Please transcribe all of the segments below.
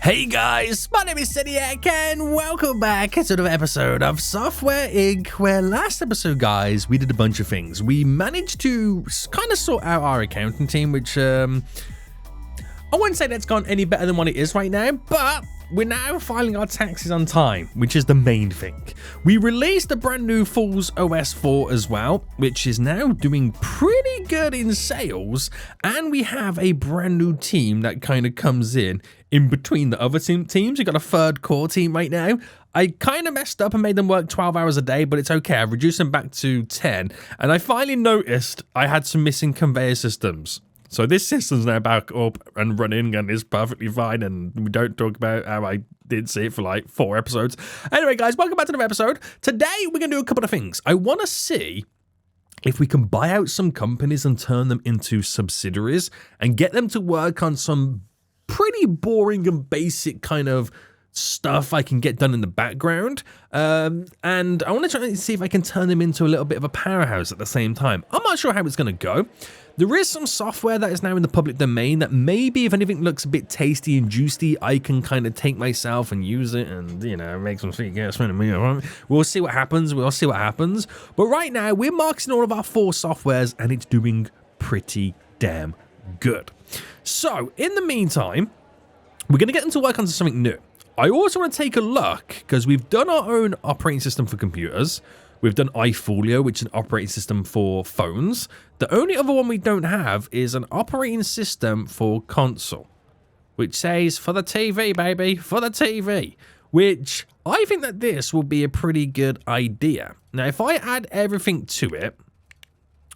Hey guys, my name is Seniac and welcome back to another episode of Software Inc. Where last episode, guys, we did a bunch of things. We managed to kind of sort out our accounting team, which I wouldn't say that's gone any better than what it is right now, but we're now filing our taxes on time, which is the main thing. We released a brand new Fool's OS 4 as well, which is now doing pretty good in sales, and we have a brand new team that kind of comes in between the other teams. We've got a third core team right now. I kind of messed up and made them work 12 hours a day, but it's okay. I've reduced them back to 10, and I finally noticed I had some missing conveyor systems. So this system's now back up and running and is perfectly fine, and we don't talk about how I did see it for like 4 episodes. Anyway, guys, welcome back to another episode. Today, we're going to do a couple of things. I want to see if we can buy out some companies and turn them into subsidiaries and get them to work on some pretty boring and basic kind of stuff I can get done in the background. And I want to try and see if I can turn them into a little bit of a powerhouse at the same time. I'm not sure how it's going to go. There is some software that is now in the public domain that maybe if anything looks a bit tasty and juicy, I can kind of take myself and use it and, you know, make some sweet gas from me. We'll see what happens. But right now, we're marketing all of our 4 softwares and it's doing pretty damn good. So, in the meantime, we're going to get them to work on something new. I also want to take a look, because we've done our own operating system for computers. We've done iFolio, which is an operating system for phones. The only other one we don't have is an operating system for console, which says, for the TV, baby, for the TV, which I think that this will be a pretty good idea. Now, if I add everything to it,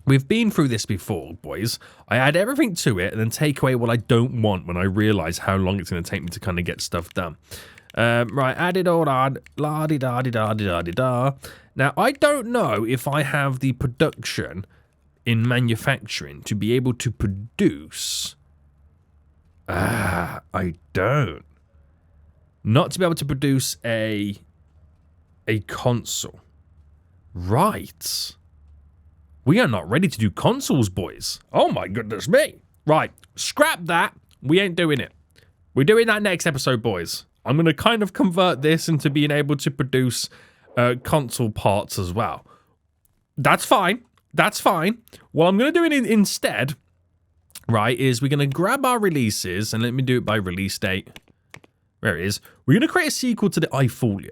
we've been through this before, boys. I add everything to it and then take away what I don't want when I realize how long it's going to take me to kind of get stuff done. Right, add it all on, la-di-da-di-da-di-da-di-da. Now, I don't know if I have the production in manufacturing to be able to produce. I don't. Not to be able to produce a console. Right. We are not ready to do consoles, boys. Oh my goodness me. Right, scrap that. We ain't doing it. We're doing that next episode, boys. I'm going to kind of convert this into being able to produce console parts as well. That's fine. That's fine. What I'm going to do instead, right, is we're going to grab our releases, and let me do it by release date. There it is. We're going to create a sequel to the iFolio.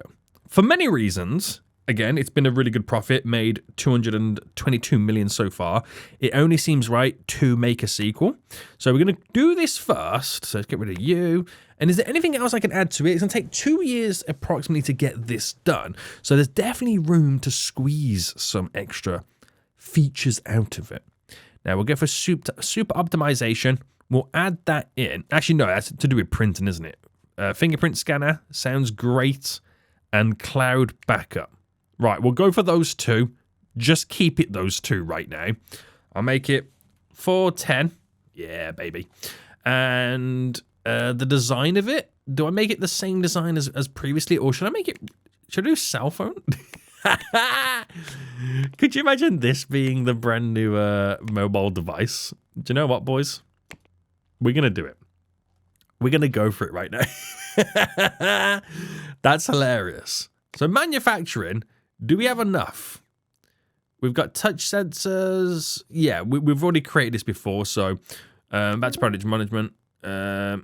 For many reasons. Again, it's been a really good profit, made 222 million so far. It only seems right to make a sequel. So we're going to do this first. So let's get rid of you. And is there anything else I can add to it? It's going to take 2 years approximately to get this done. So there's definitely room to squeeze some extra features out of it. Now we'll go for super optimization. We'll add that in. Actually, no, that's to do with printing, isn't it? Fingerprint scanner sounds great. And cloud backup. Right, we'll go for those 2. Just keep it those 2 right now. I'll make it 410. Yeah, baby. And the design of it, do I make it the same design as previously? Or should I do cell phone? Could you imagine this being the brand new mobile device? Do you know what, boys? We're going to do it. We're going to go for it right now. That's hilarious. So manufacturing, do we have enough? We've got touch sensors. Yeah, we've already created this before. So back to product management. Oh,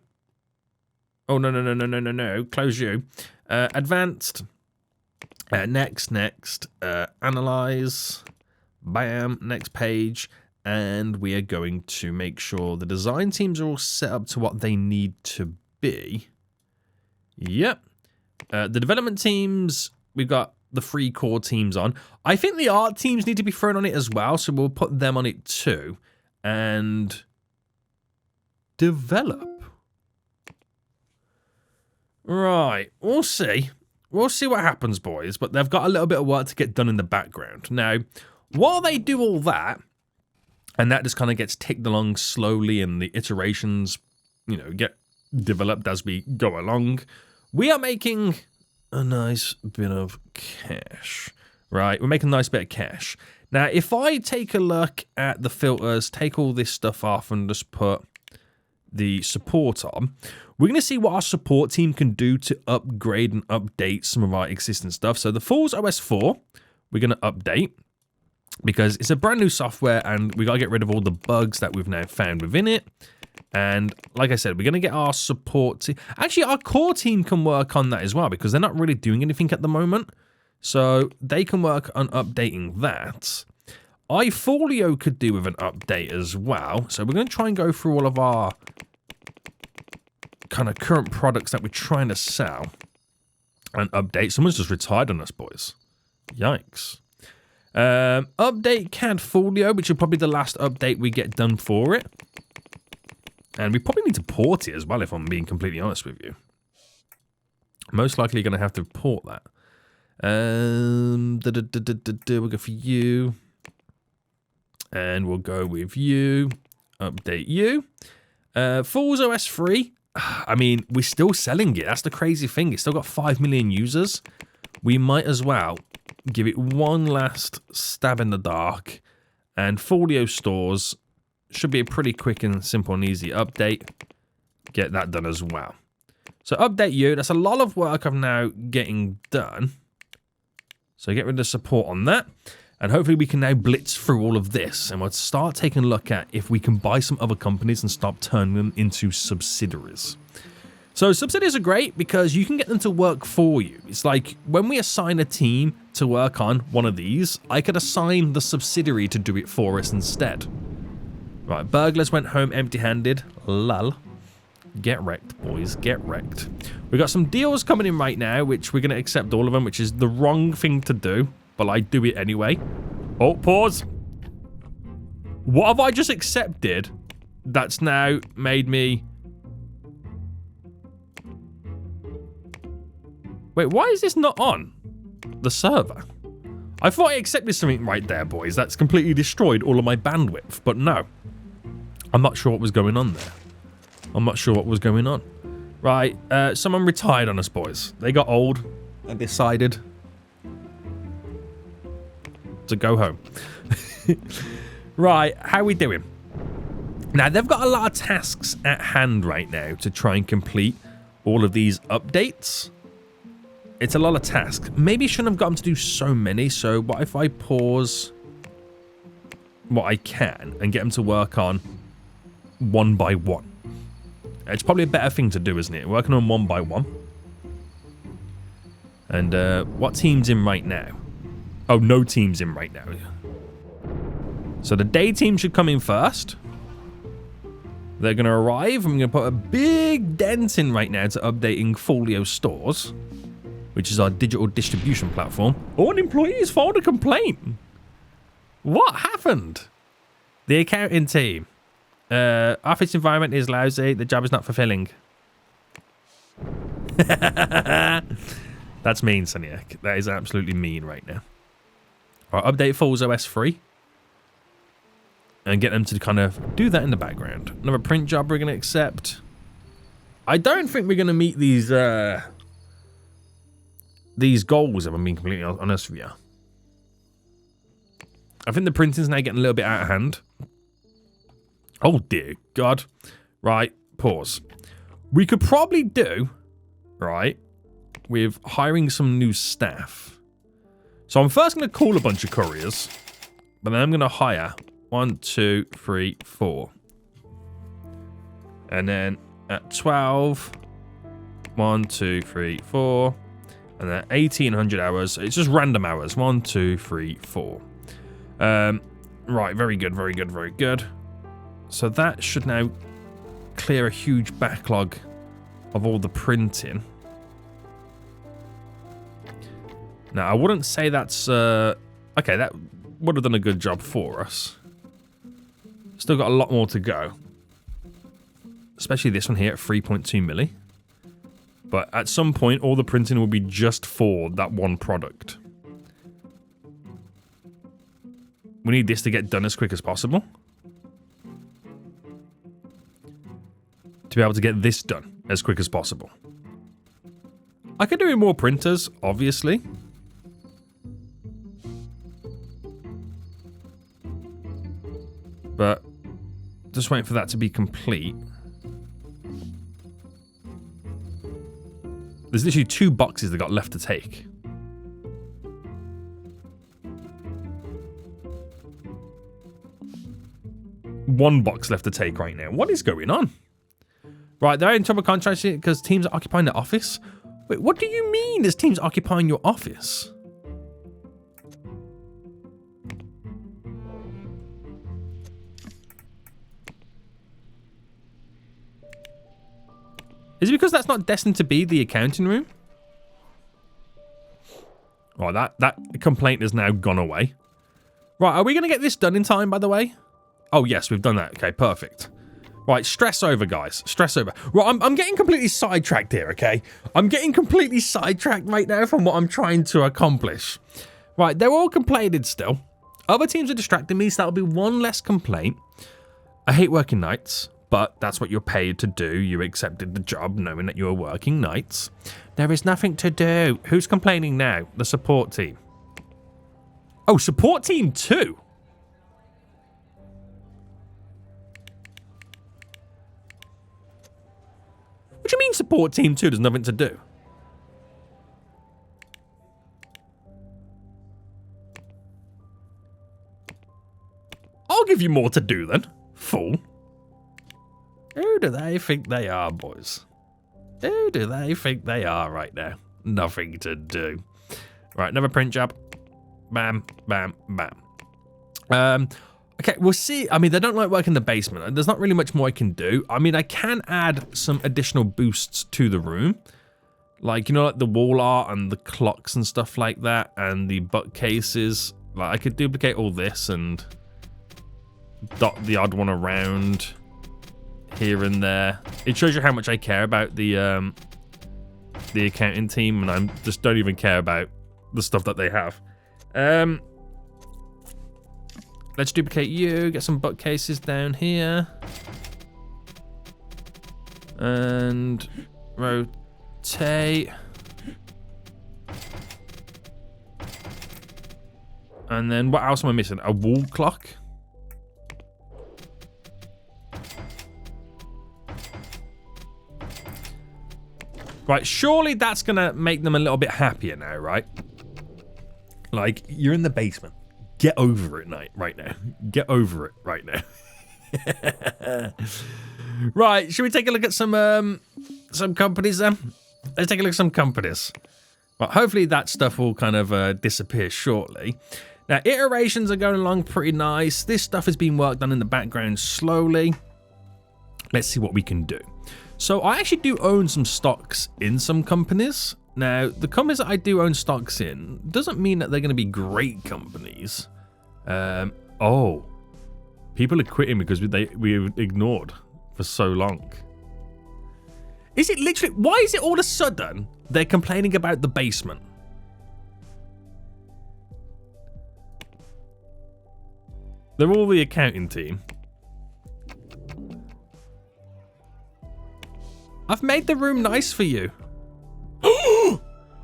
no. Close you. Advanced. Next. Analyze. Bam. Next page. And we are going to make sure the design teams are all set up to what they need to be. Yep. The development teams, we've got the 3 core teams on. I think the art teams need to be thrown on it as well, so we'll put them on it too. And develop. Right, we'll see. We'll see what happens, boys, but they've got a little bit of work to get done in the background. Now, while they do all that, and that just kind of gets ticked along slowly and the iterations, you know, get developed as we go along, we are making a nice bit of cash, right? We're making a nice bit of cash. Now, if I take a look at the filters, take all this stuff off and just put the support on, we're going to see what our support team can do to upgrade and update some of our existing stuff. So the Falls OS 4, we're going to update because it's a brand new software and we got to get rid of all the bugs that we've now found within it. And like I said, we're going to get our support team. Actually, our core team can work on that as well because they're not really doing anything at the moment. So they can work on updating that. iFolio could do with an update as well. So we're going to try and go through all of our kind of current products that we're trying to sell and update. Someone's just retired on us, boys. Yikes. Update CADfolio, which is probably the last update we get done for it. And we probably need to port it as well, if I'm being completely honest with you. Most likely going to have to port that. We'll go for you. And we'll go with you. Update you. Falls OS 3. I mean, we're still selling it. That's the crazy thing. It's still got 5 million users. We might as well give it one last stab in the dark. And Folio stores should be a pretty quick and simple and easy update. Get that done as well. So update you. That's a lot of work I'm now getting done. So get rid of support on that. And hopefully we can now blitz through all of this. And we'll start taking a look at if we can buy some other companies and start turning them into subsidiaries. So subsidiaries are great because you can get them to work for you. It's like when we assign a team to work on one of these, I could assign the subsidiary to do it for us instead. Right, burglars went home empty-handed. Lol. Get wrecked, boys. Get wrecked. We got some deals coming in right now, which we're going to accept all of them, which is the wrong thing to do, but I do it anyway. Oh, pause. What have I just accepted that's now made me... Wait, why is this not on the server? I thought I accepted something right there, boys. That's completely destroyed all of my bandwidth, but no. I'm not sure what was going on there. I'm not sure what was going on. Right, someone retired on us, boys. They got old and decided to go home. Right, how are we doing? Now, they've got a lot of tasks at hand right now to try and complete all of these updates. It's a lot of tasks. Maybe shouldn't have got them to do so many. So what if I pause what I can and get them to work on one by one? It's probably a better thing to do, isn't it? Working on one by one. And what team's in right now? Oh, no team's in right now. So the day team should come in first. They're going to arrive. I'm going to put a big dent in right now to updating Folio stores, which is our digital distribution platform. Oh, an employee has filed a complaint. What happened? The accounting team. Office environment is lousy. The job is not fulfilling. That's mean, Soniac. That is absolutely mean right now. All right, update Falls OS 3. And get them to kind of do that in the background. Another print job we're going to accept. I don't think we're going to meet these goals, if I'm being completely honest with you. I think the printing's now getting a little bit out of hand. Oh, dear God. Right, pause. We could probably do, right, with hiring some new staff. So I'm first going to call a bunch of couriers, but then I'm going to hire 1, 2, 3, 4. And then at 12, 1, 2, 3, 4. And then 1,800 hours. It's just random hours. 1, 2, 3, 4. Right, very good, very good, very good. So that should now clear a huge backlog of all the printing. Now, I wouldn't say that's... okay, that would have done a good job for us. Still got a lot more to go. Especially this one here at 3.2 milli. But at some point, all the printing will be just for that one product. We need this to get done as quick as possible. To be able to get this done as quick as possible. I could do with more printers, obviously. But just waiting for that to be complete. There's literally 2 boxes they got left to take. One box left to take right now. What is going on? Right, they're in trouble contracting because teams are occupying the office. Wait, what do you mean there's teams occupying your office? Is it because that's not destined to be the accounting room? Oh, that complaint has now gone away. Right, are we going to get this done in time, by the way? Oh, yes, we've done that. Okay, perfect. Right, stress over, guys. Stress over. Right, I'm getting completely sidetracked here, okay? I'm getting completely sidetracked right now from what I'm trying to accomplish. Right, they're all complaining still. Other teams are distracting me, so that'll be one less complaint. I hate working nights, but that's what you're paid to do. You accepted the job knowing that you were working nights. There is nothing to do. Who's complaining now? The support team. Oh, support team 2. What do you mean support team 2? There's nothing to do. I'll give you more to do then, fool. Who do they think they are, boys? Who do they think they are right now? Nothing to do. Right, another print job. Bam, bam, bam. Okay, we'll see. I mean, they don't like working in the basement. There's not really much more I can do. I mean, I can add some additional boosts to the room. Like, you know, like the wall art and the clocks and stuff like that. And the bookcases. Like, I could duplicate all this and dot the odd one around here and there. It shows you how much I care about the accounting team. And I just don't even care about the stuff that they have. Let's duplicate you, get some bookcases down here. And rotate. And then what else am I missing? A wall clock. Right, surely that's gonna make them a little bit happier now, right? Like, you're in the basement. Get over it right now. Get over it right now. Right, should we take a look at some companies then? Let's take a look at some companies. Well, hopefully that stuff will kind of disappear shortly. Now, iterations are going along pretty nice. This stuff is being worked on in the background slowly. Let's see what we can do. So I actually do own some stocks in some companies. Now, the companies that I do own stocks in doesn't mean that they're going to be great companies. Oh, people are quitting because we were ignored for so long. Is it literally? Why is it all of a sudden they're complaining about the basement? They're all the accounting team. I've made the room nice for you.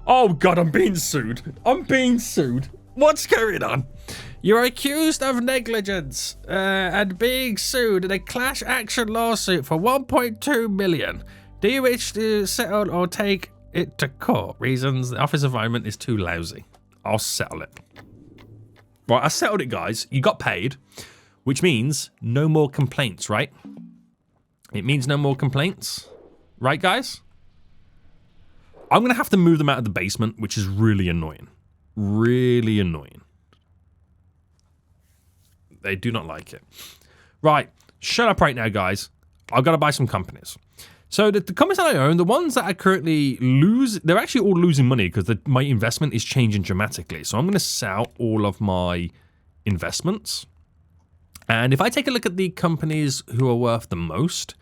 Oh god, I'm being sued. I'm being sued. What's going on? You're accused of negligence and being sued in a class action lawsuit for 1.2 million. Do you wish to settle or take it to court? Reasons: the office environment is too lousy. I'll settle it. Right, I settled it, guys. You got paid, which means no more complaints, right? It means no more complaints, right, guys? I'm going to have to move them out of the basement, which is really annoying. Really annoying. They do not like it. Right. Shut up right now, guys. I've got to buy some companies. So the companies that I own, the ones that I currently lose, they're actually all losing money because my investment is changing dramatically. So I'm going to sell all of my investments. And if I take a look at the companies who are worth the most,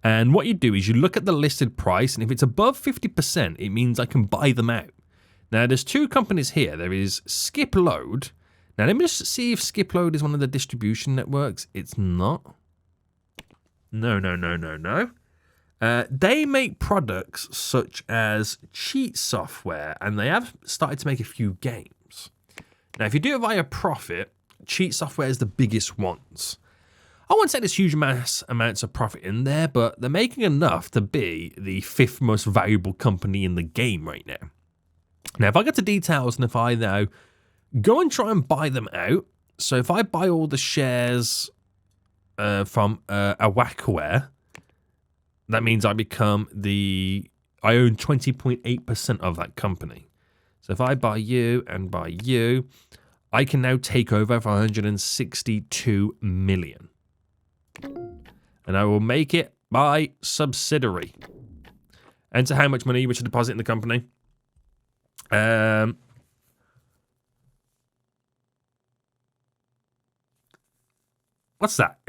and what you do is you look at the listed price, and if it's above 50%, it means I can buy them out. Now, there's 2 companies here. There is Skipload. Now, let me just see if Skipload is one of the distribution networks. It's not. No. They make products such as cheat software, and they have started to make a few games. Now, if you do it via profit, cheat software is the biggest ones. I won't say there's huge amounts of profit in there, but they're making enough to be the 5th most valuable company in the game right now. Now, if I get to details and if I now go and try and buy them out, so if I buy all the shares from Awakaware, that means I become I own 20.8% of that company. So if I buy you and buy you, I can now take over for 162 million. And I will make it my subsidiary. Enter how much money you wish to deposit in the company. What's that?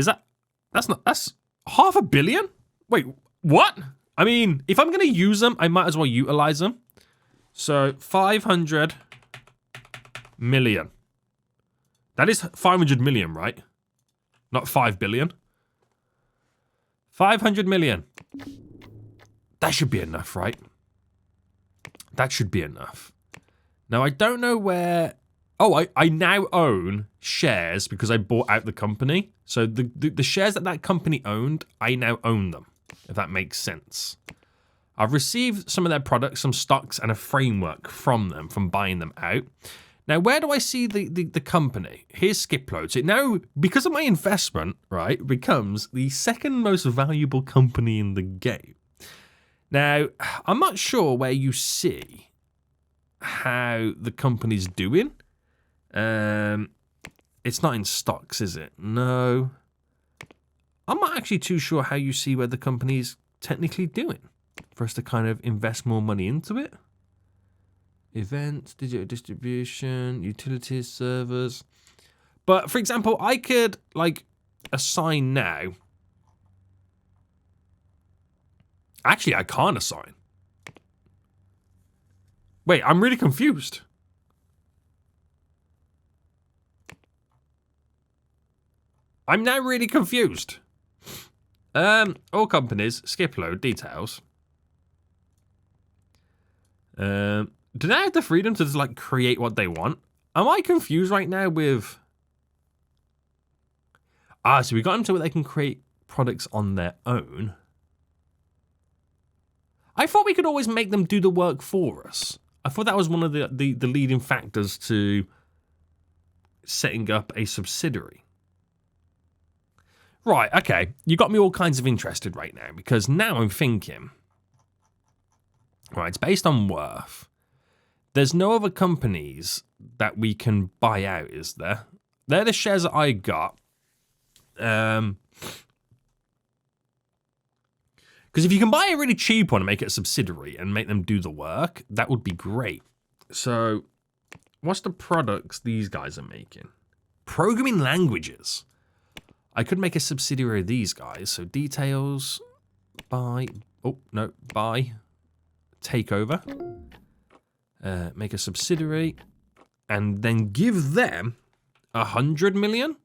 That's $500 million? Wait, what? I mean, if I'm going to use them, I might as well utilize them. So 500 million. That is 500 million, right? Not 5 billion. 500 million. That should be enough, right? That should be enough. Now, I don't know where... Oh, I now own shares because I bought out the company. So the shares that company owned, I now own them, if that makes sense. I've received some of their products, some stocks, and a framework from them, from buying them out. Now, where do I see the company? Here's Skipload. So it now, because of my investment, right, becomes the 2nd most valuable company in the game. Now, I'm not sure where you see how the company's doing. It's not in stocks, is it? No. I'm not actually too sure how you see where the company's technically doing for us to kind of invest more money into it. Events, digital distribution, utilities, servers. But, for example, I could, like, assign now. Actually, I can't assign. Wait, I'm really confused. I'm now really confused. All companies, skip load, details. Do they have the freedom to just, like, create what they want? Am I confused right now with... so we got them to where they can create products on their own. I thought we could always make them do the work for us. I thought that was one of the leading factors to setting up a subsidiary. Right, okay. You got me all kinds of interested right now, because now I'm thinking... Right, it's based on worth. There's no other companies that we can buy out, is there? They're the shares that I got. Because if you can buy a really cheap one and make it a subsidiary and make them do the work, that would be great. So, what's the products these guys are making? Programming languages. I could make a subsidiary of these guys. So, details, buy, buy, take over, make a subsidiary, and then give them 100 million?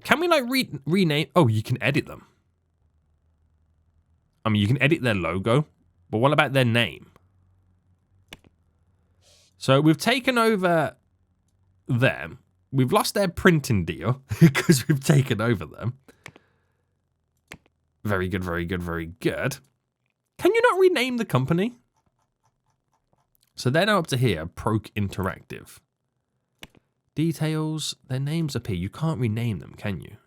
Can we, like, rename? Oh, you can edit them. I mean, you can edit their logo, but what about their name? So we've taken over them. We've lost their printing deal because we've taken over them. Very good, very good, very good. Can you not rename the company? So they're now up to here, Proc Interactive. Details, their names appear. You can't rename them, can you?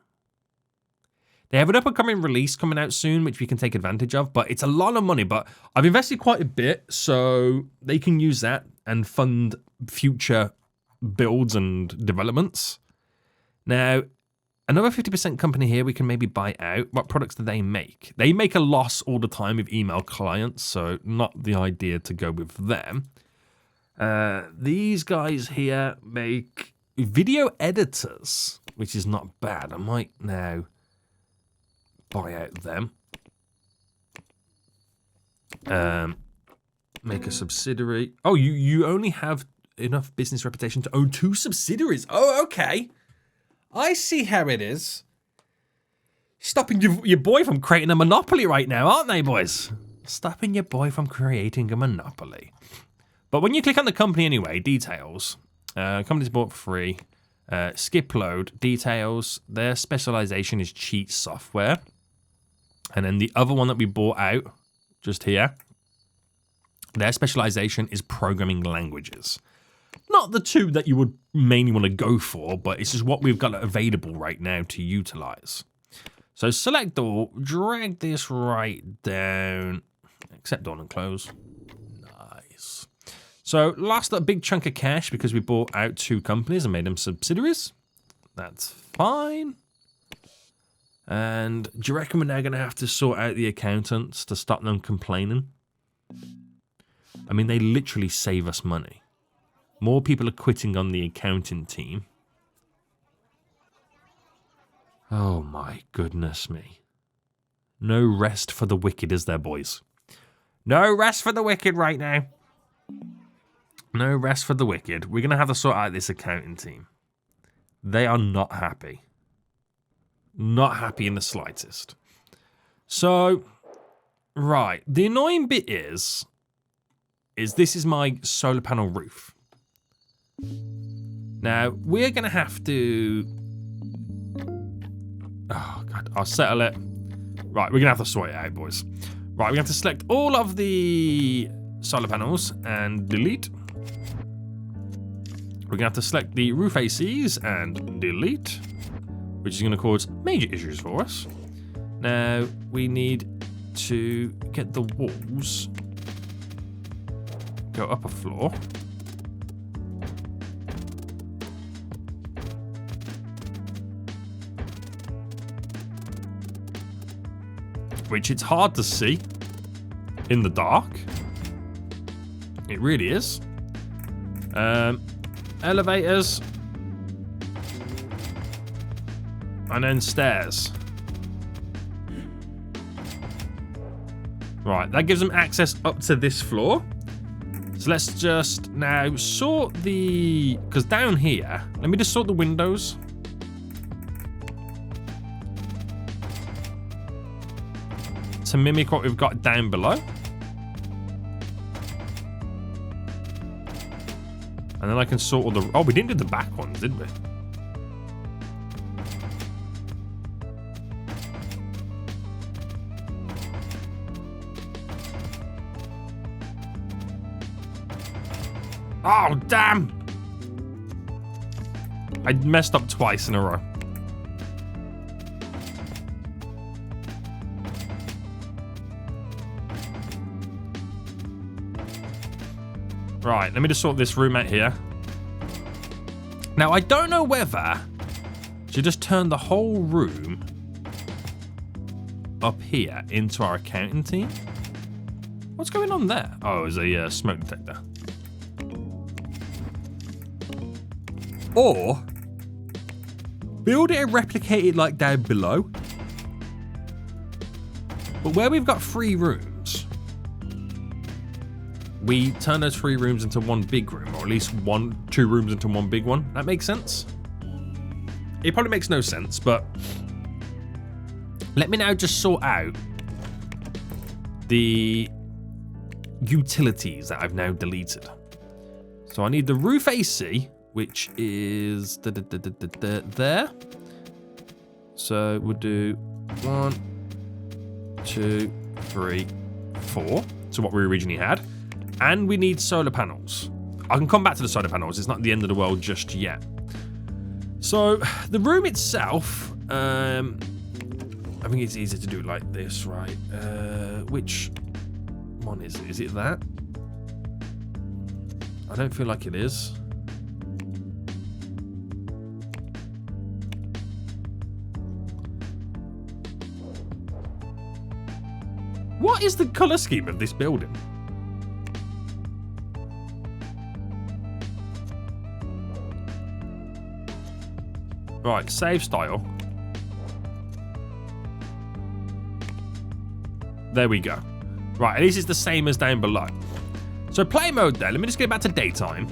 They have an up-and-coming release coming out soon, which we can take advantage of, but it's a lot of money. But I've invested quite a bit, so they can use that and fund future builds and developments. Now, another 50% company here we can maybe buy out. What products do they make? They make a loss all the time with email clients, so not the idea to go with them. These guys here make video editors, which is not bad. I might now buy out them. Make a subsidiary. Oh, you only have enough business reputation to own 2 subsidiaries. Oh, okay. I see how it is. Stopping your boy from creating a monopoly right now, aren't they, boys? Stopping your boy from creating a monopoly. But when you click on the company anyway, details, Companies bought for free. Skip load details. Their specialization is cheat software. And then the other one that we bought out just here, their specialization is programming languages. Not the two that you would mainly want to go for, but it's just what we've got available right now to utilize. So select all, drag this right down, accept all and close. Nice. So lost a big chunk of cash because we bought out 2 companies and made them subsidiaries. That's fine. And do you reckon we're now going to have to sort out the accountants to stop them complaining? I mean, they literally save us money. More people are quitting on the accounting team. Oh my goodness me. No rest for the wicked, is there, boys? No rest for the wicked right now. No rest for the wicked. We're going to have to sort out this accounting team. They are not happy. Not happy in the slightest. So, right. The annoying bit is this is my solar panel roof. Now, we're going to have to... Oh, God. I'll settle it. Right, we're going to have to sort it out, boys. Right, we're going to have to select all of the solar panels and delete. We're going to have to select the roof ACs and delete, which is going to cause major issues for us. Now, we need to get the walls, go up a floor. Which it's hard to see in the dark. It really is. Elevators. And then stairs. Right, that gives them access up to this floor. So let's just now sort the... Because down here, let me just sort the windows. To mimic what we've got down below. And then I can sort all the... Oh, we didn't do the back ones, did we? Oh, damn! I messed up twice in a row. Right, let me just sort this room out here. Now, I don't know whether to just turn the whole room up here into our accounting team. What's going on there? Oh, it's a smoke detector. Or build it and replicate it like down below. But where we've got 3 rooms, we turn those 3 rooms into one big room, or at least 2 rooms into one big one. That makes sense? It probably makes no sense, but let me now just sort out the utilities that I've now deleted. So I need the roof AC, which is there. So we'll do 1, 2, 3, 4. So what we originally had. And we need solar panels. I can come back to the solar panels. It's not the end of the world just yet. So the room itself, I think it's easier to do it like this, right? Which one is it? Is it that? I don't feel like it is. What is the color scheme of this building? Right, save style. There we go. Right, at least it's the same as down below. So play mode there. Let me just get back to daytime.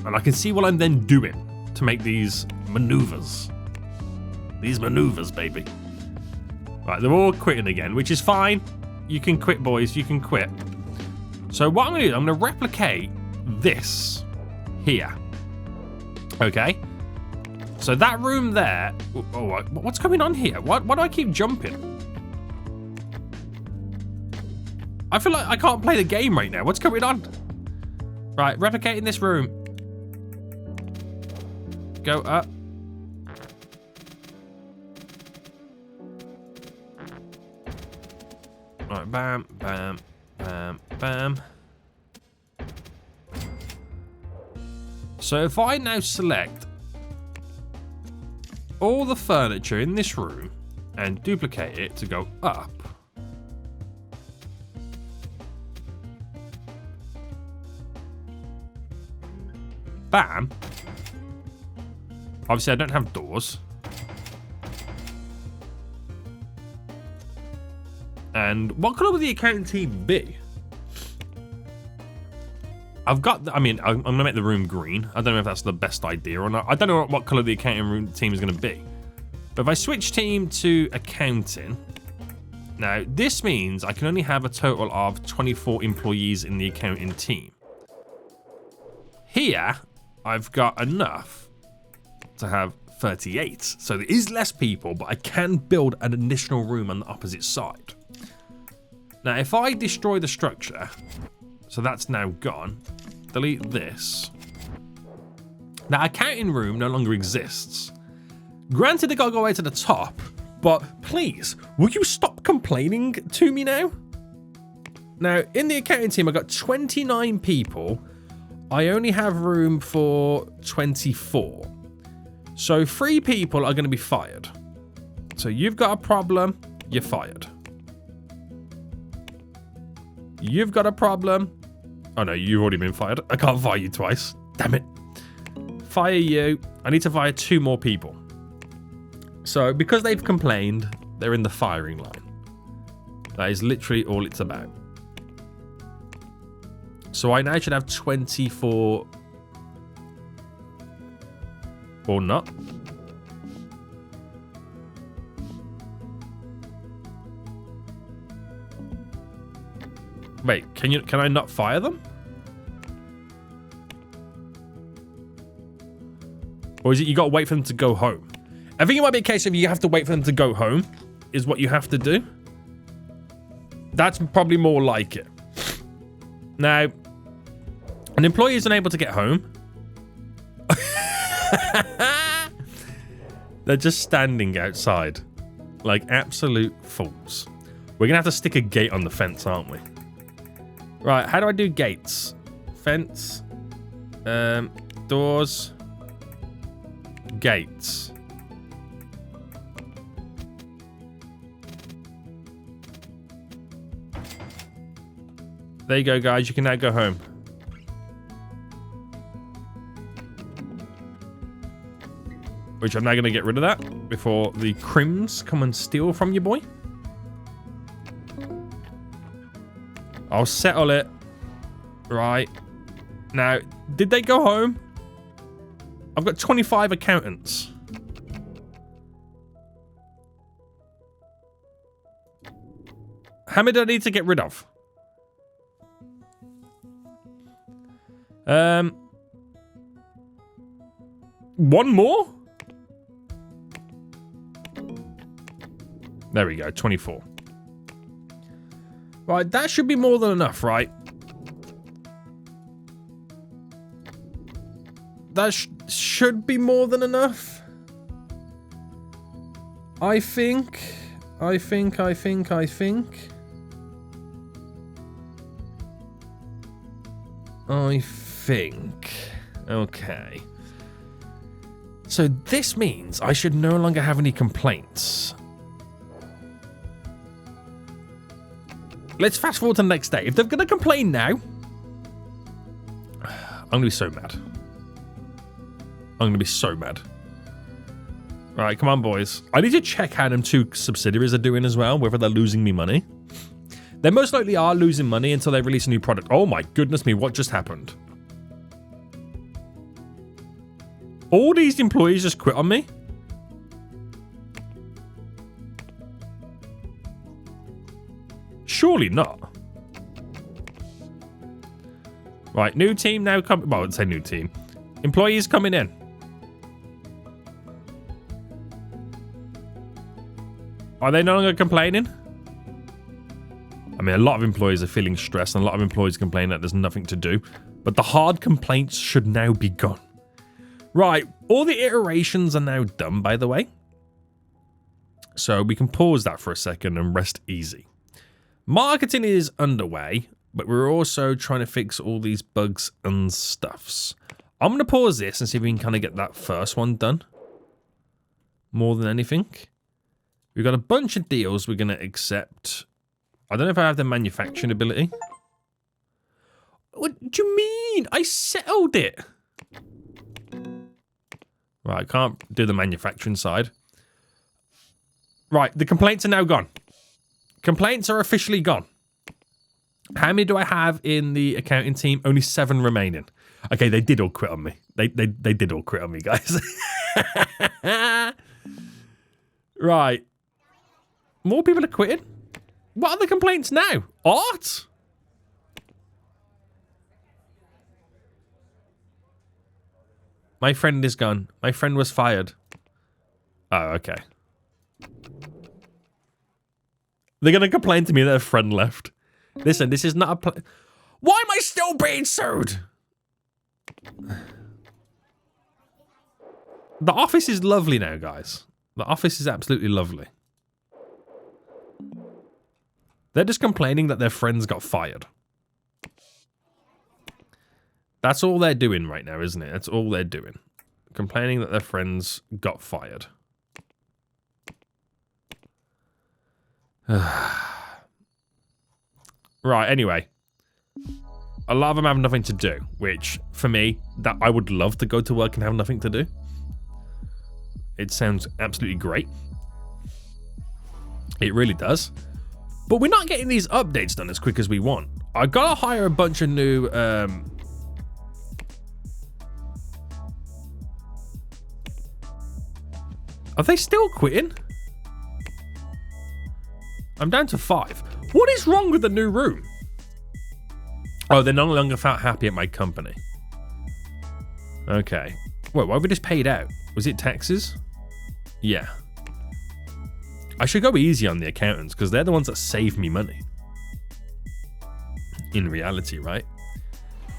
And I can see what I'm then doing to make these maneuvers. These maneuvers, baby. Right, they're all quitting again, which is fine. You can quit, boys. You can quit. So what I'm going to do, I'm going to replicate this here. Okay. So that room there. Oh, what's going on here? Why do I keep jumping? I feel like I can't play the game right now. What's going on? Right, replicating this room. Go up. Right, bam, bam, bam, bam. So if I now select all the furniture in this room and duplicate it to go up. Bam. Obviously, I don't have doors. And what color would the accounting team be? I'm gonna make the room green. I don't know if that's the best idea or not. I don't know what color the accounting room team is gonna be. But if I switch team to accounting, now this means I can only have a total of 24 employees in the accounting team. Here, I've got enough to have 38. So there is less people, but I can build an additional room on the opposite side. Now, if I destroy the structure, so that's now gone, delete this. Now, accounting room no longer exists. Granted, they gotta go away to the top, but please, will you stop complaining to me now? Now, in the accounting team, I've got 29 people. I only have room for 24. So 3 people are going to be fired. So you've got a problem, you're fired. You've got a problem. Oh no, you've already been fired. I can't fire you twice. Damn it. Fire you. I need to fire 2 more people. So because they've complained, they're in the firing line. That is literally all it's about. So I now should have 24 or not. Wait, can I not fire them? Or is it you got to wait for them to go home? I think it might be a case of you have to wait for them to go home is what you have to do. That's probably more like it. Now, an employee is unable to get home. They're just standing outside like absolute fools. We're gonna have to stick a gate on the fence, aren't we? Right, how do I do gates? Fence, doors, gates. There you go, guys. You can now go home. Which I'm now going to get rid of that before the crims come and steal from you, boy. I'll settle it. Right. Now, did they go home? I've got 25 accountants. How many do I need to get rid of? One more? There we go, 24. Right, that should be more than enough, right? That should be more than enough. I think. Okay. So this means I should no longer have any complaints. Let's fast forward to the next day. If they're going to complain now, I'm going to be so mad. I'm going to be so mad. All right, come on, boys. I need to check how them 2 subsidiaries are doing as well, whether they're losing me money. They most likely are losing money until they release a new product. Oh my goodness me, what just happened? All these employees just quit on me? Surely not. Right, new team now coming. Well, I'd say new team. Employees coming in. Are they no longer complaining? I mean, a lot of employees are feeling stressed, and a lot of employees complain that there's nothing to do. But the hard complaints should now be gone. Right, all the iterations are now done, by the way. So we can pause that for a second and rest easy. Marketing is underway, but we're also trying to fix all these bugs and stuffs. I'm going to pause this and see if we can kind of get that first one done. More than anything. We've got a bunch of deals we're going to accept. I don't know if I have the manufacturing ability. What do you mean? I settled it. Right, I can't do the manufacturing side. Right, the complaints are now gone. Complaints are officially gone. How many do I have in the accounting team? Only 7 remaining. Okay, they did all quit on me. They did all quit on me, guys. Right. More people are quitting. What are the complaints now? Art? My friend is gone. My friend was fired. Oh, okay. They're going to complain to me that their friend left. Listen, this is not a... Why am I still being sued? The office is lovely now, guys. The office is absolutely lovely. They're just complaining that their friends got fired. That's all they're doing right now, isn't it? That's all they're doing. Complaining that their friends got fired. Right, anyway. A lot of them have nothing to do, which, for me, that I would love to go to work and have nothing to do. It sounds absolutely great. It really does. But we're not getting these updates done as quick as we want. I gotta hire a bunch of new... Are they still quitting? I'm down to 5. What is wrong with the new room? Oh, they no longer felt happy at my company. Okay. Wait, why were we just paid out? Was it taxes? Yeah. I should go easy on the accountants because they're the ones that save me money. In reality, right?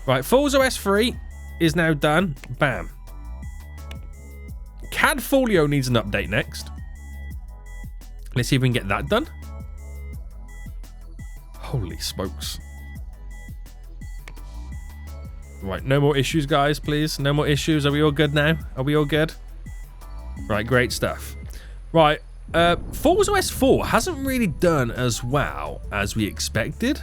Right, Falls OS 3 is now done. Bam. CAD Folio needs an update next. Let's see if we can get that done. Holy smokes. Right, no more issues, guys, please. No more issues. Are we all good now? Are we all good? Right, great stuff. Right, Falls OS 4 hasn't really done as well as we expected.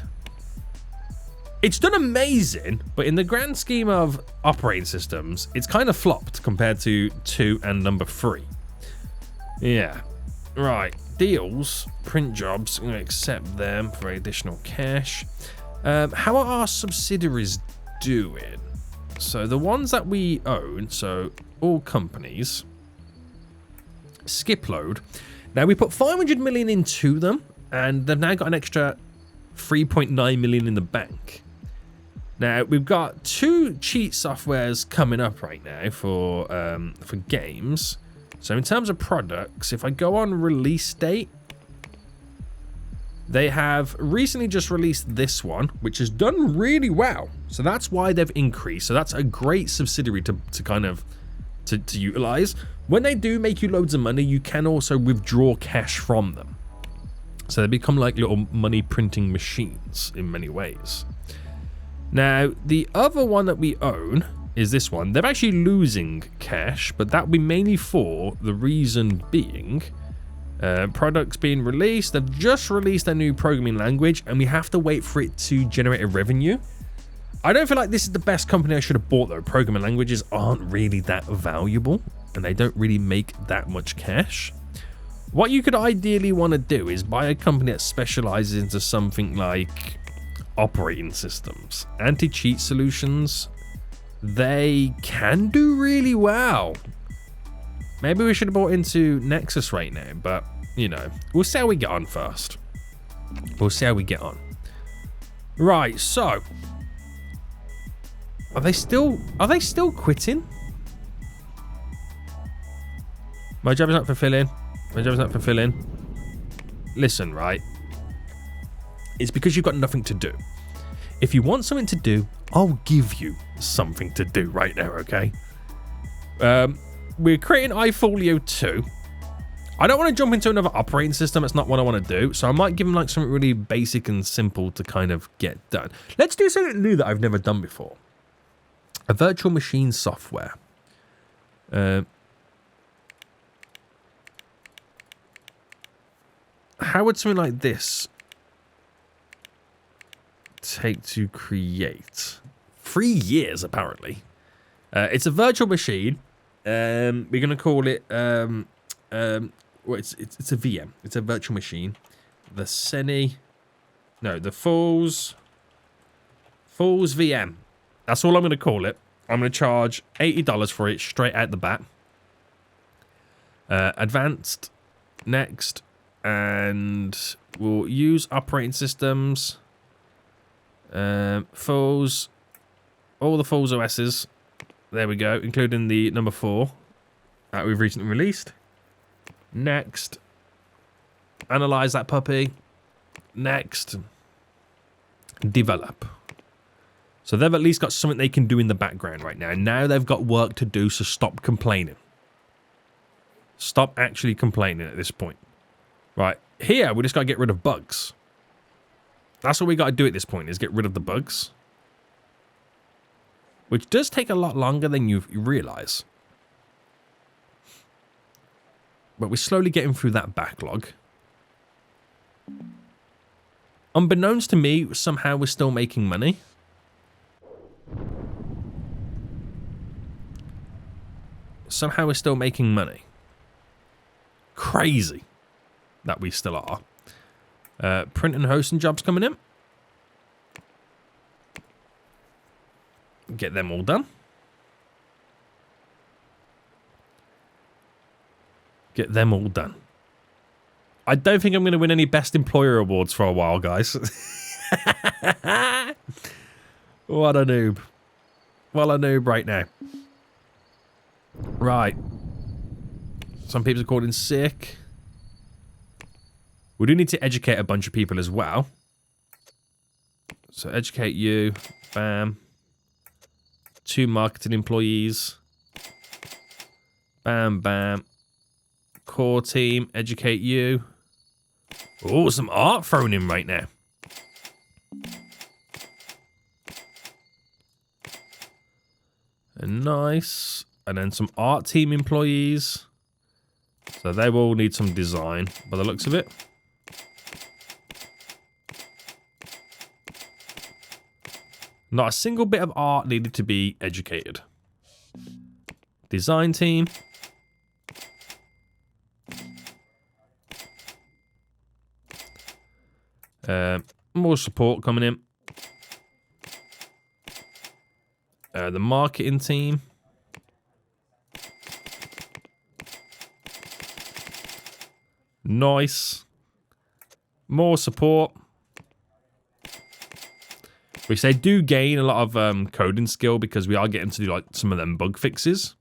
It's done amazing, but in the grand scheme of operating systems, it's kind of flopped compared to 2 and number 3. Yeah. Right, deals, print jobs, I'm going to accept them for additional cash. How are our subsidiaries doing? So the ones that we own, so all companies, skip load. Now we put 500 million into them, and they've now got an extra 3.9 million in the bank. Now we've got 2 cheat softwares coming up right now for games. So in terms of products, if I go on release date, they have recently just released this one, which has done really well. So that's why they've increased. So that's a great subsidiary to kind of to utilize. When they do make you loads of money, you can also withdraw cash from them. So they become like little money printing machines in many ways. Now, the other one that we own is this one. They're actually losing cash, but that will be mainly for the reason being products being released. They've just released a new programming language, and we have to wait for it to generate a revenue. I don't feel like this is the best company I should have bought, though. Programming languages aren't really that valuable, and they don't really make that much cash. What you could ideally want to do is buy a company that specializes into something like operating systems, anti-cheat solutions. They can do really well. Maybe we should have bought into Nexus right now, but you know, we'll see how we get on first. We'll see how we get on. Right, so Are they still quitting? My job is not fulfilling. My job is not fulfilling. Listen, right? It's because you've got nothing to do. If you want something to do, I'll give you something to do right now, okay? We're creating iFolio 2. I don't want to jump into another operating system. That's not what I want to do. So I might give them like something really basic and simple to kind of get done. Let's do something new that I've never done before. A virtual machine software. How would something like this take to create? 3 years, apparently. It's a virtual machine. We're going to call it... well, it's a VM. It's a virtual machine. The Falls VM. That's all I'm going to call it. I'm going to charge $80 for it straight out the bat. Advanced. Next. And we'll use operating systems. Falls. All the Falls OSs. There we go. Including the number 4 that we've recently released. Next. Analyze that puppy. Next. Develop. So they've at least got something they can do in the background right now. Now they've got work to do, so stop complaining. Stop actually complaining at this point. Right. Here, we just got to get rid of bugs. That's what we got to do at this point, is get rid of the bugs. Which does take a lot longer than you realise. But we're slowly getting through that backlog. Unbeknownst to me, somehow we're still making money. Somehow we're still making money. Crazy that we still are. Print and hosting jobs coming in. Get them all done. Get them all done. I don't think I'm going to win any Best Employer Awards for a while, guys. What a noob. What a noob right now. Right. Some people are called in sick. We do need to educate a bunch of people as well. So educate you. Bam. 2 marketing employees. Bam, bam. Core team, educate you. Oh, some art thrown in right now. And nice. And then some art team employees. So they will need some design by the looks of it. Not a single bit of art needed to be educated. Design team. More support coming in. The marketing team. Nice. More support. Which they do gain a lot of coding skill because we are getting to do like some of them bug fixes.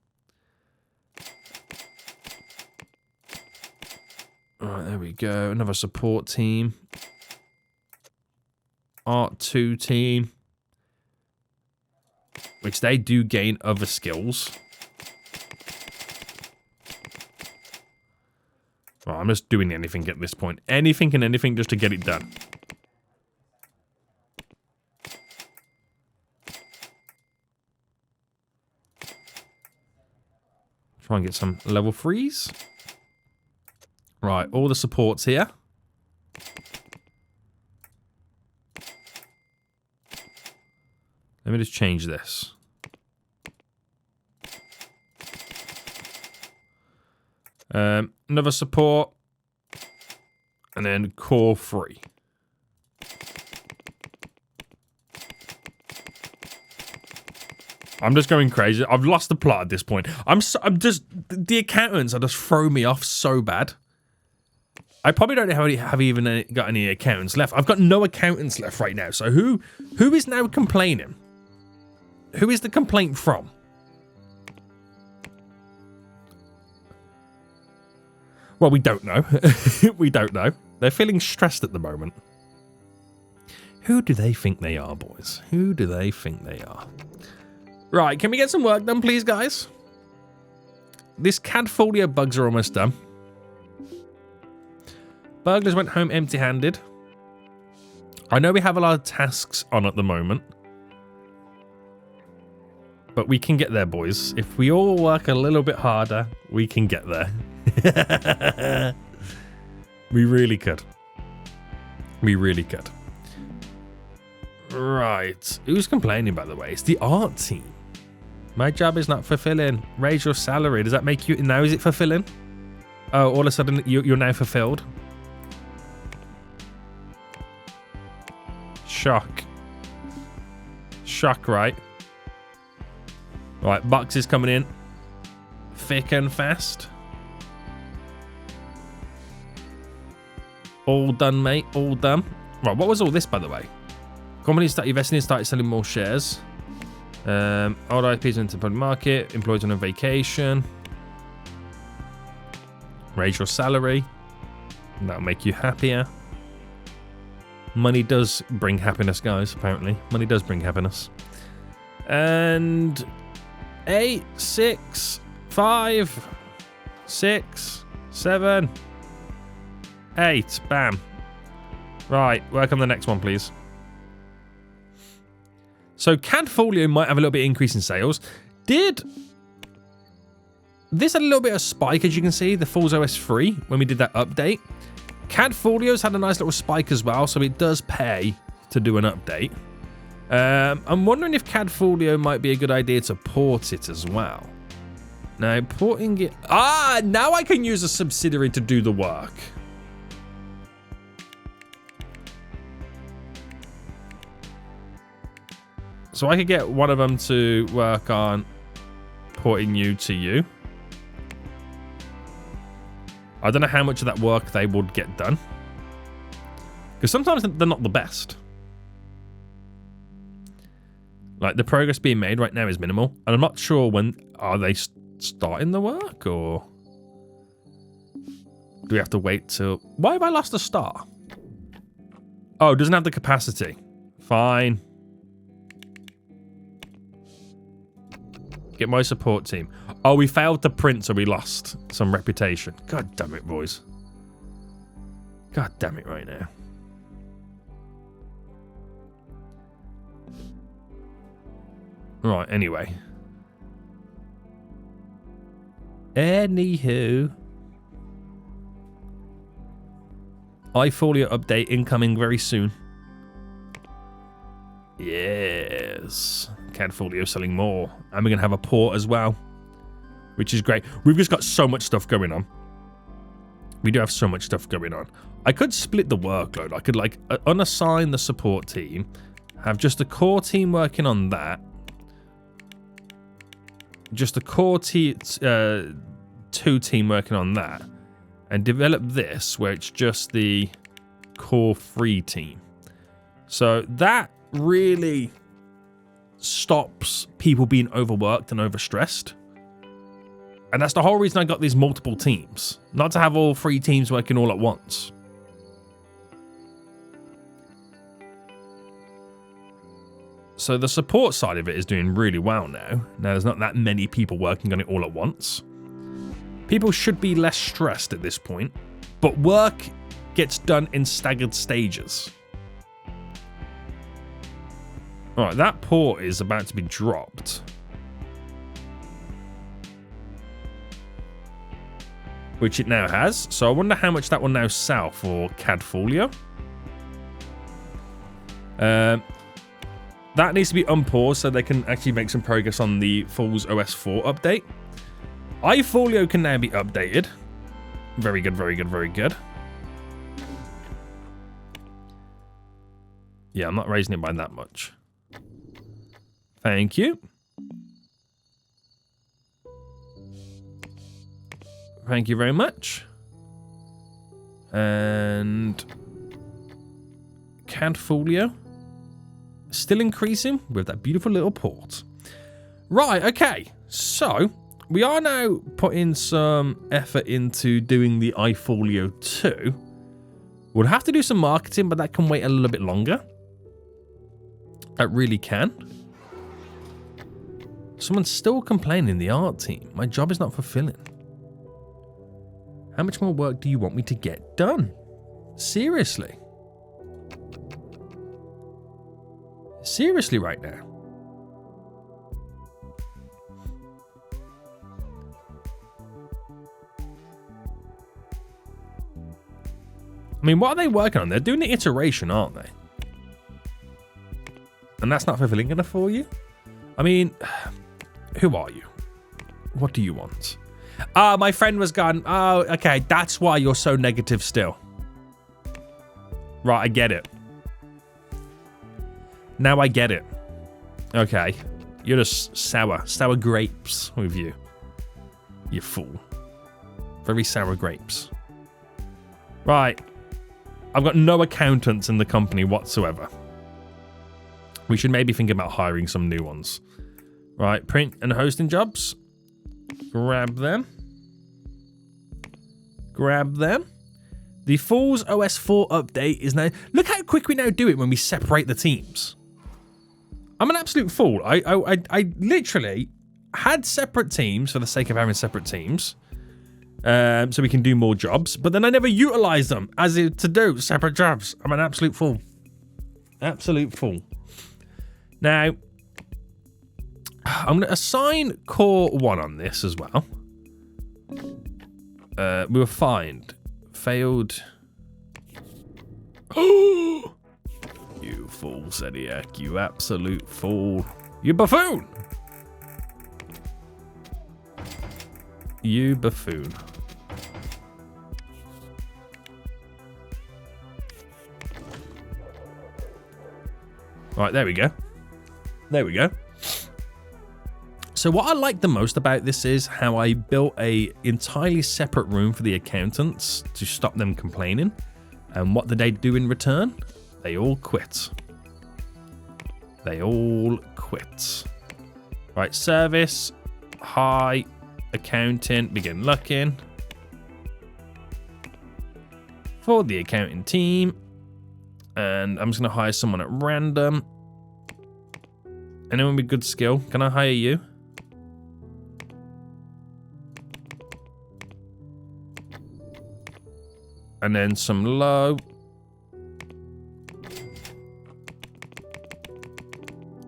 Alright, there we go. Another support team. Art 2 team. Which they do gain other skills. Well, I'm just doing anything at this point. Anything and anything just to get it done. Try and get some level 3s. Right, all the supports here. Let me just change this. Another support. And then core 3. I'm just going crazy. I've lost the plot at this point. I'm just... The accountants are just throwing me off so bad. I probably don't have even got any accountants left. I've got no accountants left right now. So who is now complaining? Who is the complaint from? Well, we don't know. We don't know. They're feeling stressed at the moment. Who do they think they are, boys? Who do they think they are? Right, can we get some work done, please, guys? This Cadfolio bugs are almost done. Burglars went home empty-handed. I know we have a lot of tasks on at the moment. But we can get there, boys. If we all work a little bit harder, we can get there. We really could. We really could. Right. Who's complaining, by the way? It's the art team. My job is not fulfilling. Raise your salary. Does that make you... Now is it fulfilling? Oh, all of a sudden you're now fulfilled. Shock. Shock, right? Right, boxes coming in. Thick and fast. All done, mate. All done. Right, what was all this, by the way? Companies start investing in started selling more shares. Old IPs into the market. Employees on a vacation. Raise your salary. That'll make you happier. Money does bring happiness, guys, apparently. Money does bring happiness. And 8, 6, 5, 6, 7, 8. Bam. Right, work on the next one, please. So Cadfolio might have a little bit increase in sales. Did this had a little bit of spike, as you can see, the Falls OS 3 when we did that update. Cadfolio's had a nice little spike as well, so it does pay to do an update. I'm wondering if Cadfolio might be a good idea to port it as well. Now, porting it... Ah, now I can use a subsidiary to do the work. So I could get one of them to work on porting you to you. I don't know how much of that work they would get done. Because sometimes they're not the best. Like, the progress being made right now is minimal. And I'm not sure when... Are they starting the work, or... Do we have to wait till... Why have I lost a star? Oh, it doesn't have the capacity. Fine. Get my support team. Oh, we failed to print, so we lost some reputation. God damn it, boys. God damn it right now. Right, anyway. Anywho. iFolio update incoming very soon. Yes. Cadfolio selling more. And we're going to have a port as well. Which is great. We've just got so much stuff going on. We do have so much stuff going on. I could split the workload. I could, like, unassign the support team. Have just a core team working on that. Just a core 2 team working on that. And develop this, where it's just the core 3 team. So that really stops people being overworked and overstressed. And that's the whole reason I got these multiple teams. Not to have all 3 teams working all at once. So the support side of it is doing really well now. Now there's not that many people working on it all at once. People should be less stressed at this point. But work gets done in staggered stages. Alright, that port is about to be dropped. Which it now has. So I wonder how much that will now sell for Cadfolio. That needs to be unpaused so they can actually make some progress on the Falls OS 4 update. iFolio can now be updated. Very good, very good, very good. Yeah, I'm not raising it by that much. Thank you. Thank you very much. And Cadfolio still increasing with that beautiful little port. Right, okay. So, we are now putting some effort into doing the iFolio 2. We'll have to do some marketing, but that can wait a little bit longer. That really can. Someone's still complaining, the art team. My job is not fulfilling. How much more work do you want me to get done? Seriously? Seriously right now? I mean, what are they working on? They're doing the iteration, aren't they? And that's not fulfilling enough for you? I mean, who are you? What do you want? Ah, my friend was gone. Oh, okay. That's why you're so negative still. Right, I get it. Now I get it. Okay. You're just sour. Sour grapes with you. You fool. Very sour grapes. Right. I've got no accountants in the company whatsoever. We should maybe think about hiring some new ones. Right, print and hosting jobs. Grab them. Grab them. The Falls OS 4 update is now... Look how quick we now do it when we separate the teams. I'm an absolute fool. I literally had separate teams for the sake of having separate teams. So we can do more jobs. But then I never utilize them as to do separate jobs. I'm an absolute fool. Absolute fool. Now, I'm going to assign core 1 on this as well. We were fined. Failed. Oh! You fool, Zediac. You absolute fool. You buffoon! You buffoon. Right, there we go. There we go. So what I like the most about this is how I built a entirely separate room for the accountants to stop them complaining. And what did they do in return? They all quit. They all quit. Right, service, hi, accountant, begin looking. For the accounting team. And I'm just going to hire someone at random. Anyone with good skill? Can I hire you? And then some low.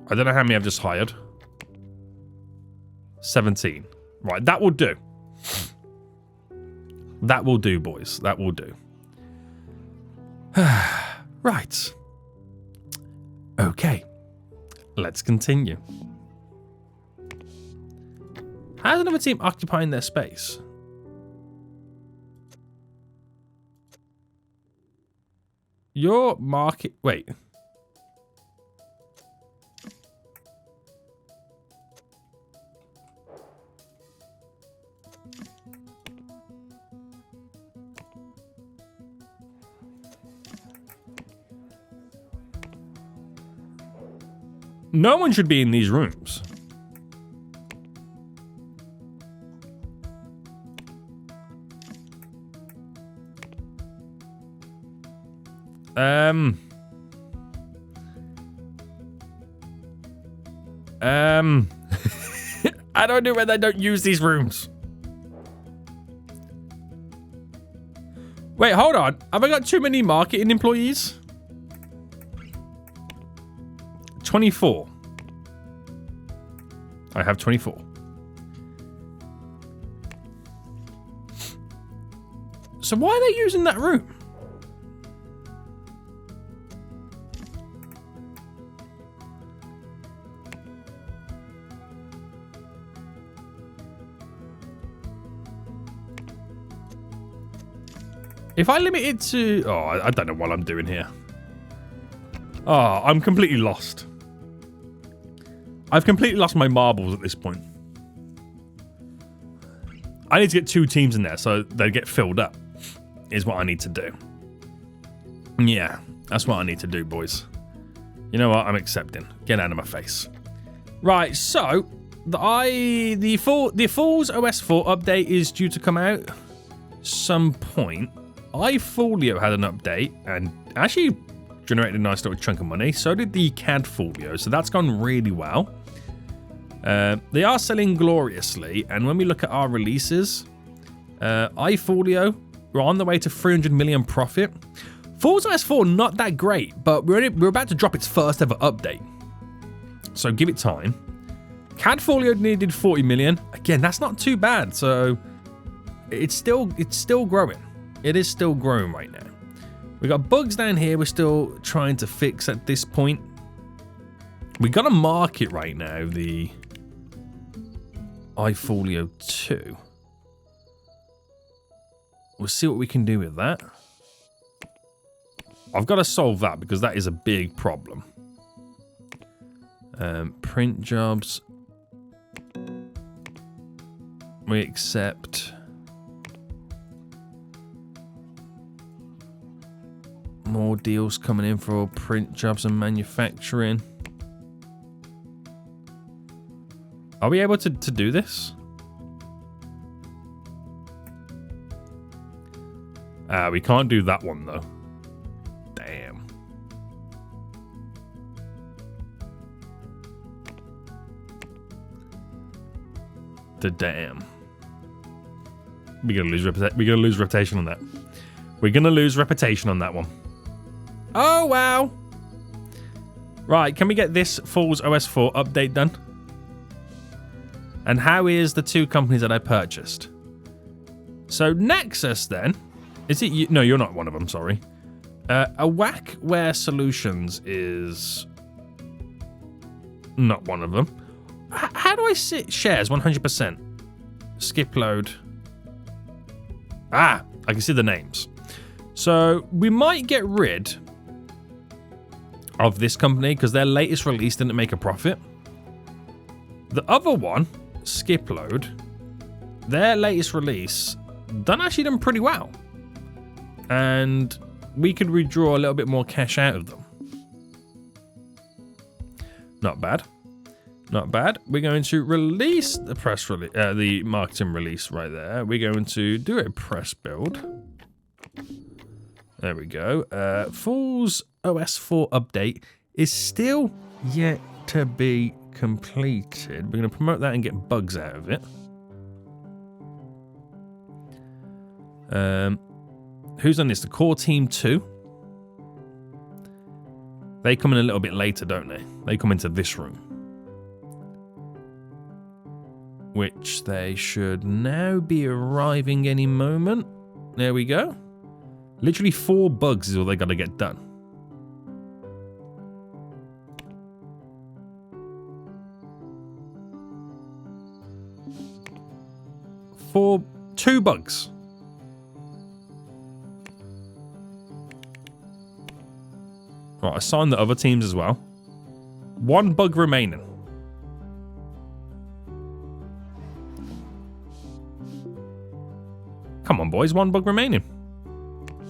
I don't know how many I've just hired. 17. Right, that will do. That will do, boys. That will do. Right. Okay. Let's continue. How's another team occupying their space? Your market... Wait. No one should be in these rooms. I don't know whether I don't use these rooms. Wait, hold on. Have I got too many marketing employees? 24. I have 24. So why are they using that room? If I limit it to... Oh, I don't know what I'm doing here. Oh, I'm completely lost. I've completely lost my marbles at this point. I need to get 2 teams in there so they get filled up, is what I need to do. Yeah, that's what I need to do, boys. You know what? I'm accepting. Get out of my face. Right, so the Falls OS 4 update is due to come out some point. iFolio had an update and actually generated a nice little chunk of money. So did the CAD Folio, so that's gone really well. They are selling gloriously, and when we look at our releases, iFolio, we're on the way to 300 million profit. Falls OS 4 not that great, but we're about to drop its first ever update, so give it time. CAD Folio needed 40 million. Again, that's not too bad. So it's still growing. It is still growing right now. We got bugs down here we're still trying to fix at this point. We got a market right now, the iFolio 2. We'll see what we can do with that. I've got to solve that because that is a big problem. Print jobs. We accept. More deals coming in for print jobs and manufacturing. Are we able to do this? We can't do that one though. Damn. Damn. We're gonna lose reputation on that. We're gonna lose reputation on that one. Oh wow. Right, can we get this Falls OS 4 update done? And how is the two companies that I purchased? So Nexus then, is it you? No, you're not one of them, sorry. Awackware Solutions is not one of them. How do I sit shares 100%? Skip load. Ah, I can see the names. So we might get rid of this company because their latest release didn't make a profit. The other one, Skip Load, their latest release actually done pretty well. And we could withdraw a little bit more cash out of them. Not bad. Not bad. We're going to release the press release, the marketing release right there. We're going to do a press build. There we go. Falls OS 4 update is still yet to be completed. We're going to promote that and get bugs out of it. Who's on this? The Core Team 2. They come in a little bit later, don't they? They come into this room. Which they should now be arriving any moment. There we go. Literally 4 bugs is all they got to get done. Two bugs. Right, assign the other teams as well. 1 bug remaining. Come on, boys. 1 bug remaining.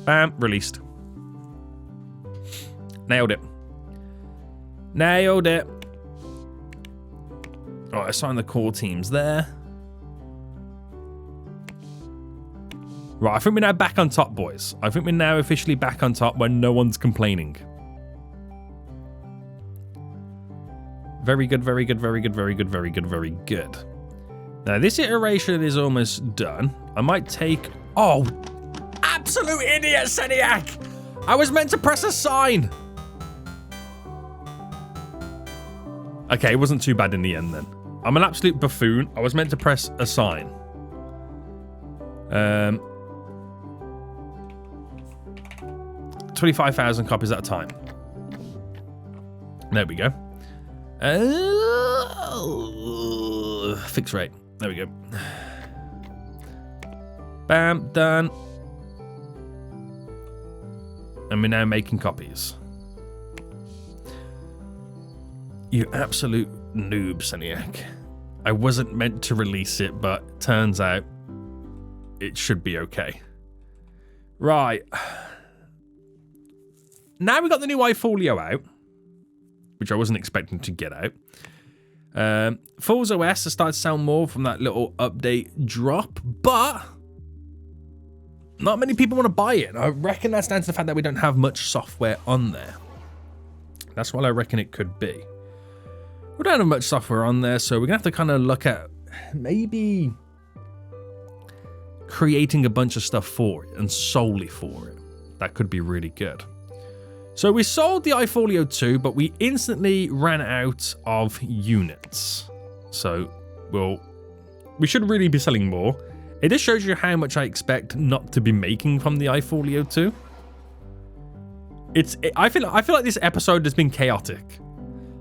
Bam. Released. Nailed it. Nailed it. Right, assign the core teams there. Right, I think we're now back on top, boys. I think we're now officially back on top when no one's complaining. Very good, very good, very good, very good, very good, very good. Now, this iteration is almost done. I might take... Oh, absolute idiot, Seniac! I was meant to press assign. Okay, it wasn't too bad in the end then. I'm an absolute buffoon. I was meant to press assign. 25,000 copies at a time. There we go. Fixed rate. There we go. Bam, done. And we're now making copies. You absolute noob, Seniac. I wasn't meant to release it, but turns out it should be okay. Right. Now we've got the new iFolio out, which I wasn't expecting to get out. Fool's OS has started to sell more from that little update drop, but not many people want to buy it. I reckon that's down to the fact that we don't have much software on there. That's what I reckon it could be. We don't have much software on there, so we're gonna have to kind of look at maybe creating a bunch of stuff for it and solely for it. That could be really good. So we sold the iFolio 2, but we instantly ran out of units. So we should really be selling more. It just shows you how much I expect not to be making from the iFolio 2. I feel like this episode has been chaotic.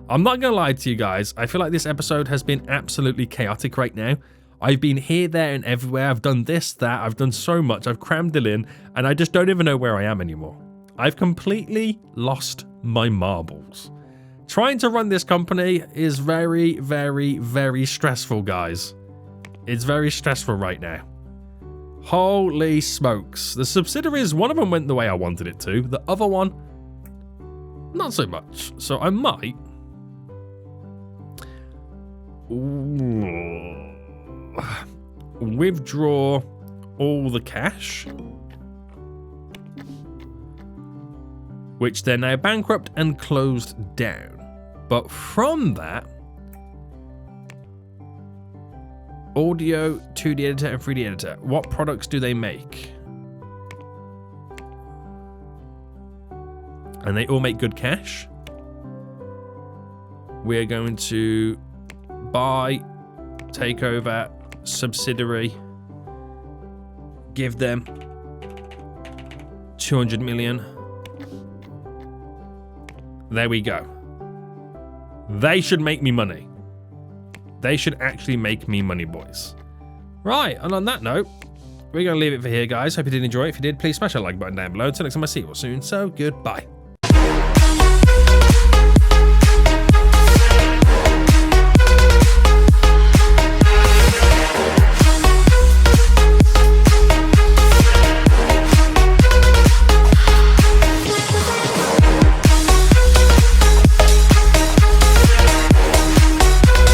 I'm not gonna lie to you guys. I feel like this episode has been absolutely chaotic right now. I've been here, there, and everywhere. I've done this, that. I've done so much. I've crammed it in, and I just don't even know where I am anymore. I've completely lost my marbles. Trying to run this company is very, very, very stressful, guys. It's very stressful right now. Holy smokes. The subsidiaries, one of them went the way I wanted it to. The other one, not so much. So I might... withdraw all the cash, which they're now bankrupt and closed down. But from that, audio, 2D editor, and 3D editor. What products do they make? And they all make good cash. We're going to buy, take over, subsidiary, give them 200 million. There we go. They should make me money. They should actually make me money, boys. Right, and on that note, we're going to leave it for here, guys. Hope you did enjoy it. If you did, please smash that like button down below. Until next time, I see you all soon. So, goodbye.